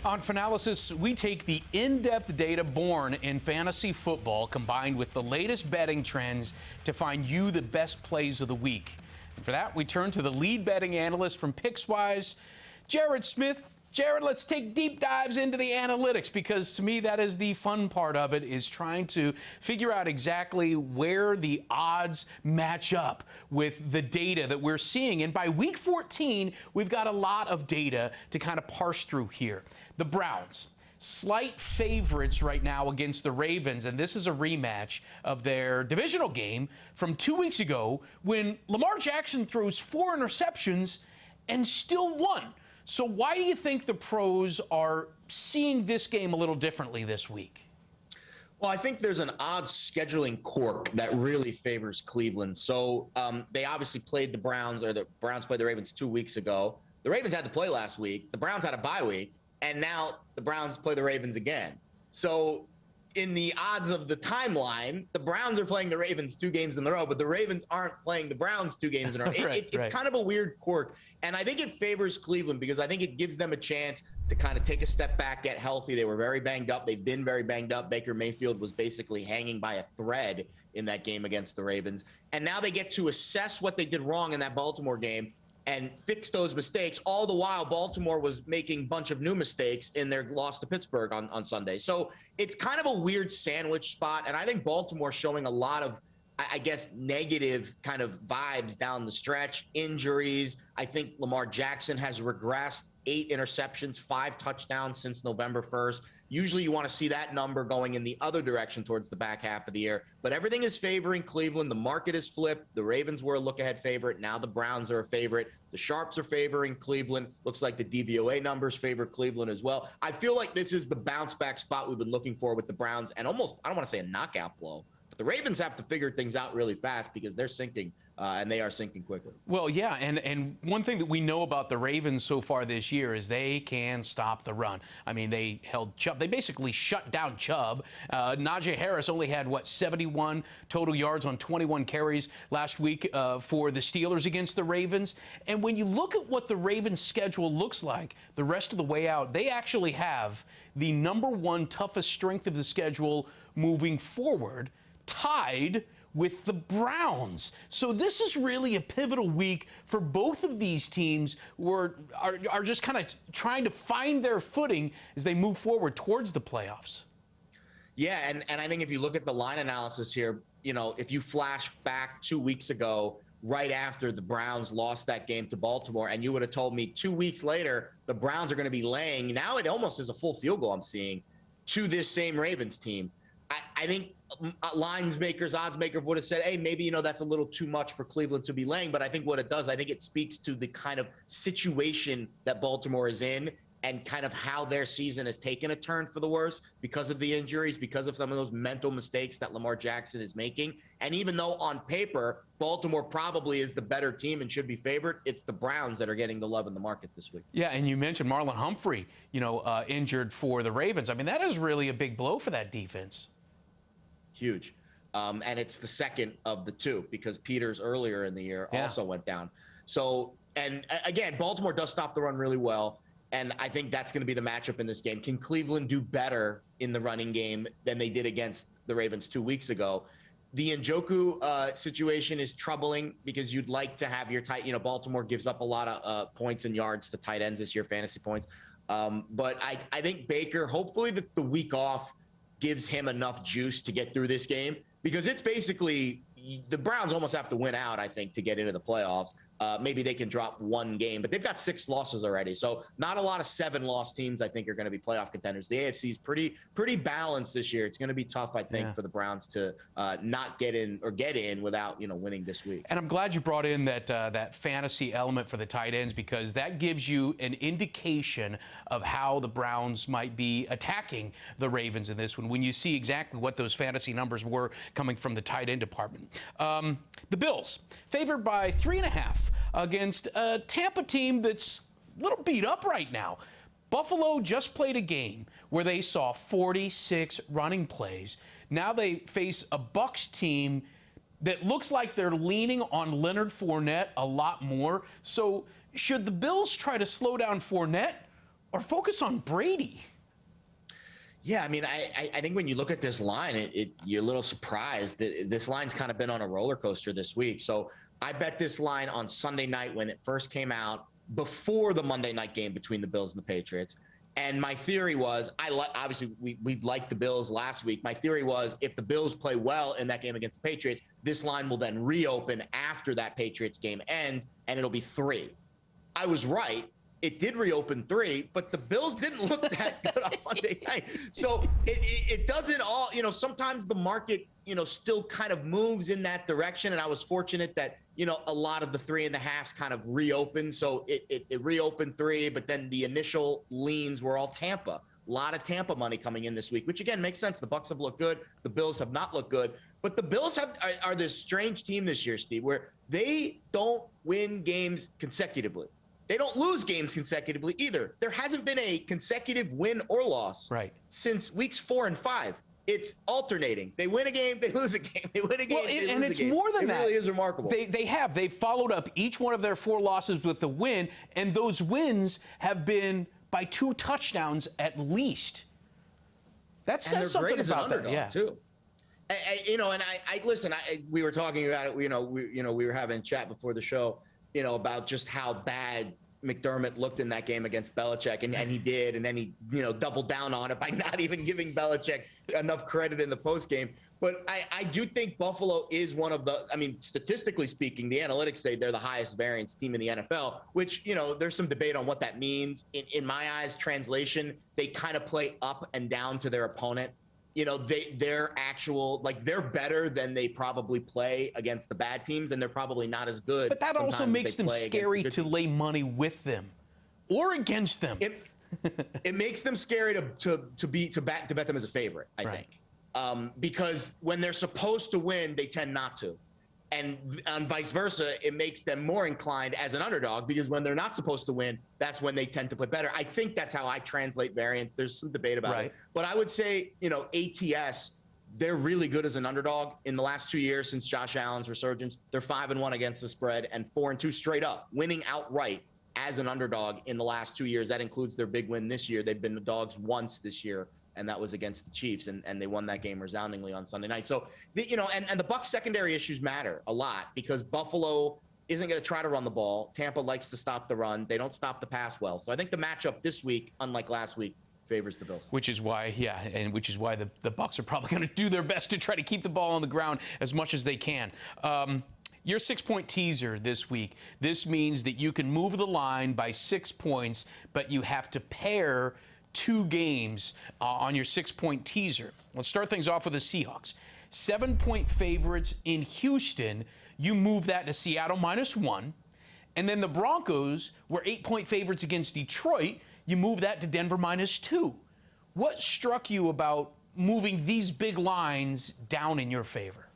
On Fanalysis, we take the in-depth data born in fantasy football combined with the latest betting trends to find you the best plays of the week. And for that, we turn to the lead betting analyst from Pickswise, Jared Smith. Jared, let's take deep dives into the analytics, because to me that is the fun part of it, is trying to figure out exactly where the odds match up with the data that we're seeing. And by week 14, we've got a lot of data to kind of parse through here. The Browns, slight favorites right now against the Ravens, and this is a rematch of their divisional game from 2 weeks ago when Lamar Jackson throws 4 interceptions and still won. So why do you think the pros are seeing this game a little differently this week? Well, I think there's an odd scheduling quirk that really favors Cleveland. So they obviously played the Browns, or the Browns played the Ravens 2 weeks ago. The Ravens had to play last week. The Browns had a bye week. And now the Browns play the Ravens again. So in the odds of the timeline, the Browns are playing the Ravens 2 games in a row, but the Ravens aren't playing the Browns 2 games in a row. It's kind of a weird quirk. And I think it favors Cleveland because I think it gives them a chance to kind of take a step back, get healthy. They were very banged up. They've been very banged up. Baker Mayfield was basically hanging by a thread in that game against the Ravens. And now they get to assess what they did wrong in that Baltimore game and fix those mistakes. All the while, Baltimore was making a bunch of new mistakes in their loss to Pittsburgh on Sunday. So it's kind of a weird sandwich spot. And I think Baltimore showing a lot of, I guess, negative kind of vibes down the stretch, injuries. I think Lamar Jackson has regressed. 8 interceptions, 5 touchdowns since November 1st. Usually you want to see that number going in the other direction towards the back half of the year. But everything is favoring Cleveland. The market is flipped. The Ravens were a look-ahead favorite. Now the Browns are a favorite. The Sharps are favoring Cleveland. Looks like the DVOA numbers favor Cleveland as well. I feel like this is the bounce-back spot we've been looking for with the Browns, and almost, I don't want to say a knockout blow, but the Ravens have to figure things out really fast because they're sinking, and they are sinking quickly. Well, yeah, and one thing that we know about the Ravens so far this year is they can stop the run. I mean, they held Chubb. They basically shut down Chubb. Najee Harris only had, 71 total yards on 21 carries last week for the Steelers against the Ravens. And when you look at what the Ravens' schedule looks like the rest of the way out, they actually have the #1 toughest strength of the schedule moving forward, tied with the Browns. So this is really a pivotal week for both of these teams, who are just kind of trying to find their footing as they move forward towards the playoffs. Yeah, and I think if you look at the line analysis here, you know, if you flash back 2 weeks ago, right after the Browns lost that game to Baltimore, and you would have told me 2 weeks later the Browns are going to be laying, now it almost is a full field goal I'm seeing, to this same Ravens team. I think lines makers, odds makers would have said, hey, maybe, you know, that's a little too much for Cleveland to be laying. But I think what it does, I think it speaks to the kind of situation that Baltimore is in and kind of how their season has taken a turn for the worse because of the injuries, because of some of those mental mistakes that Lamar Jackson is making. And even though on paper, Baltimore probably is the better team and should be favored, it's the Browns that are getting the love in the market this week. Yeah, and you mentioned Marlon Humphrey, injured for the Ravens. I mean, that is really a big blow for that defense. Huge. And it's the second of the 2 because Peters earlier in the year also went down. So, and again, Baltimore does stop the run really well. And I think that's going to be the matchup in this game. Can Cleveland do better in the running game than they did against the Ravens 2 weeks ago? The Njoku situation is troubling because you'd like to have your tight, Baltimore gives up a lot of points and yards to tight ends this year, fantasy points. But I think Baker, hopefully the week off gives him enough juice to get through this game, because it's basically the Browns almost have to win out, I think, to get into the playoffs. Maybe they can drop 1 game, but they've got 6 losses already. So not a lot of 7-loss teams, I think, are going to be playoff contenders. The AFC is pretty balanced this year. It's going to be tough, I think, for the Browns to not get in or get in without, winning this week. And I'm glad you brought in that fantasy element for the tight ends, because that gives you an indication of how the Browns might be attacking the Ravens in this one, when you see exactly what those fantasy numbers were coming from the tight end department. The Bills, favored by 3.5 against a Tampa team that's a little beat up right now. Buffalo just played a game where they saw 46 running plays. Now they face a Bucs team that looks like they're leaning on Leonard Fournette a lot more. So should the Bills try to slow down Fournette, or focus on Brady? Yeah, I mean, I think when you look at this line, you're a little surprised. This line's kind of been on a roller coaster this week. So I bet this line on Sunday night when it first came out, before the Monday night game between the Bills and the Patriots. And my theory was, obviously we liked the Bills last week. My theory was, if the Bills play well in that game against the Patriots, this line will then reopen after that Patriots game ends, and it'll be 3. I was right. It did reopen 3, but the Bills didn't look that good on Monday night. So it doesn't all, sometimes the market, still kind of moves in that direction. And I was fortunate that, a lot of the 3.5s kind of reopened. So it reopened 3, but then the initial leans were all Tampa. A lot of Tampa money coming in this week, which again makes sense. The Bucs have looked good. The Bills have not looked good. But the Bills are this strange team this year, Steve, where they don't win games consecutively. They don't lose games consecutively either. There hasn't been a consecutive win or loss since weeks 4 and 5. It's alternating. They win a game, they lose a game. They win a game, they lose a game. And it's more than that. It really is remarkable. They've followed up each one of their 4 losses with a win, and those wins have been by 2 touchdowns at least. That says something about that, yeah. Too. Listen. We were talking about it. We were having a chat before the show. About just how bad McDermott looked in that game against Belichick, and he did, and then he, doubled down on it by not even giving Belichick enough credit in the postgame. But I do think Buffalo is one of the, statistically speaking, the analytics say they're the highest variance team in the NFL, which, there's some debate on what that means. In my eyes, translation, they kind of play up and down to their opponent. They're better than they probably play against the bad teams, and they're probably not as good. But that also makes them scary to lay money with them or against them. It makes them scary to bet them as a favorite, I think. Because when they're supposed to win, they tend not to. And vice versa, it makes them more inclined as an underdog, because when they're not supposed to win, that's when they tend to play better. I think that's how I translate variance. There's some debate about it. But I would say, ATS, they're really good as an underdog. In the last 2 years since Josh Allen's resurgence, they're 5-1 against the spread and 4-2 straight up, winning outright as an underdog in the last 2 years. That includes their big win this year. They've been the dogs once this year, and that was against the Chiefs, and they won that game resoundingly on Sunday night. So, and the Bucs secondary issues matter a lot, because Buffalo isn't going to try to run the ball. Tampa likes to stop the run. They don't stop the pass well. So I think the matchup this week, unlike last week, favors the Bills. Which is why the Bucs are probably going to do their best to try to keep the ball on the ground as much as they can. Your 6-point teaser this week. This means that you can move the line by 6 points, but you have to pair 2 games on your 6-point teaser. Let's start things off with the Seahawks. 7-point favorites in Houston. You move that to Seattle -1. And then the Broncos were 8-point favorites against Detroit. You move that to Denver -2. What struck you about moving these big lines down in your favor?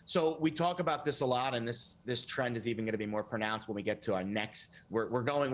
So we talk about this a lot, and this trend is even going to be more pronounced when we get to our next. We're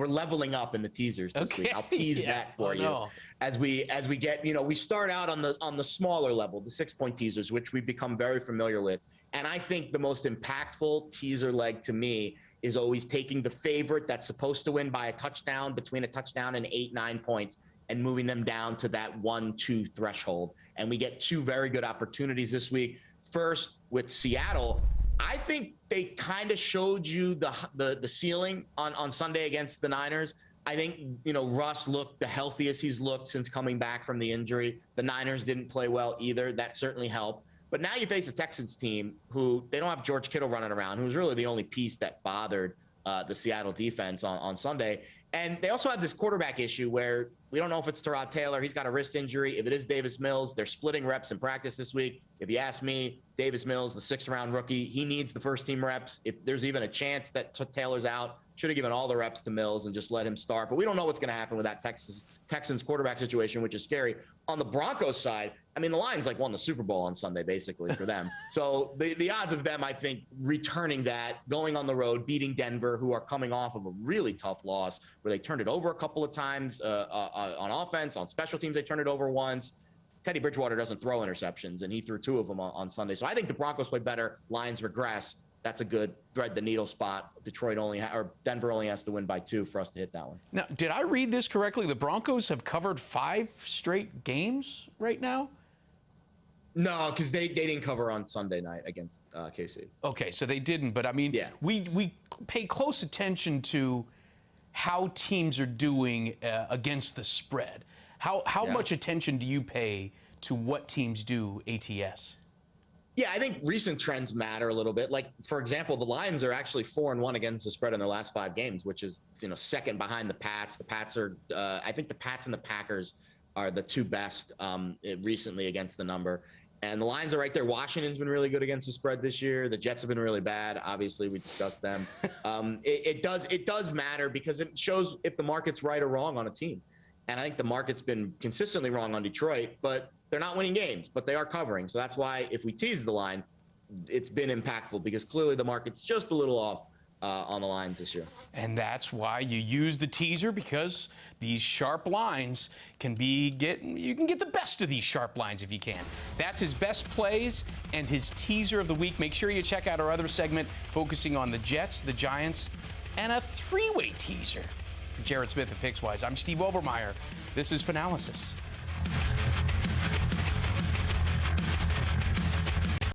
leveling up in the teasers this week. I'll tease that for you as we get. We start out on the smaller level, the 6-point teasers, which we've become very familiar with. And I think the most impactful teaser leg to me is always taking the favorite that's supposed to win by a touchdown, between a touchdown and 8-9 points, and moving them down to that 1-2 threshold. And we get 2 very good opportunities this week. First, with Seattle, I think they kind of showed you the ceiling on Sunday against the Niners. I think, Russ looked the healthiest he's looked since coming back from the injury. The Niners didn't play well either. That certainly helped. But now you face a Texans team who they don't have George Kittle running around, who was really the only piece that bothered the Seattle defense on Sunday. And they also have this quarterback issue where we don't know if it's Tyrod Taylor. He's got a wrist injury. If it is Davis Mills, they're splitting reps in practice this week. If you ask me, Davis Mills, the 6th-round rookie, he needs the first-team reps. If there's even a chance that Taylor's out, should have given all the reps to Mills and just let him start. But we don't know what's going to happen with that Texans quarterback situation, which is scary. On the Broncos side, the Lions won the Super Bowl on Sunday, basically, for them. So the odds of them, I think, returning that, going on the road, beating Denver, who are coming off of a really tough loss where they turned it over a couple of times on offense, on special teams, they turned it over once. Teddy Bridgewater doesn't throw interceptions, and he threw 2 of them on Sunday. So I think the Broncos play better. Lions regress. that's a good thread the needle spot. Or Denver only has to win by 2 for us to hit that one. Now, did I read this correctly? The Broncos have covered 5 straight games right now? No, because they didn't cover on Sunday night against KC. Okay, so they didn't. But, I mean, yeah. we pay close attention to how teams are doing against the spread. How much attention do you pay to what teams do ATS? Yeah, I think recent trends matter a little bit. Like, for example, the Lions are actually 4-1 against the spread in their last 5 games, which is, second behind the Pats. The Pats are, I think the Pats and the Packers are the 2 best recently against the number. And the Lions are right there. Washington's been really good against the spread this year. The Jets have been really bad. Obviously, we discussed them. It does matter because it shows if the market's right or wrong on a team. And I think the market's been consistently wrong on Detroit, but they're not winning games, but they are covering. So that's why if we tease the line, it's been impactful because clearly the market's just a little off on the lines this year. And that's why you use the teaser, because these sharp lines you can get the best of these sharp lines if you can. That's his best plays and his teaser of the week. Make sure you check out our other segment focusing on the Jets, the Giants, and a 3-way teaser. For Jared Smith of Pickswise, I'm Steve Overmyer. This is Fanalysis.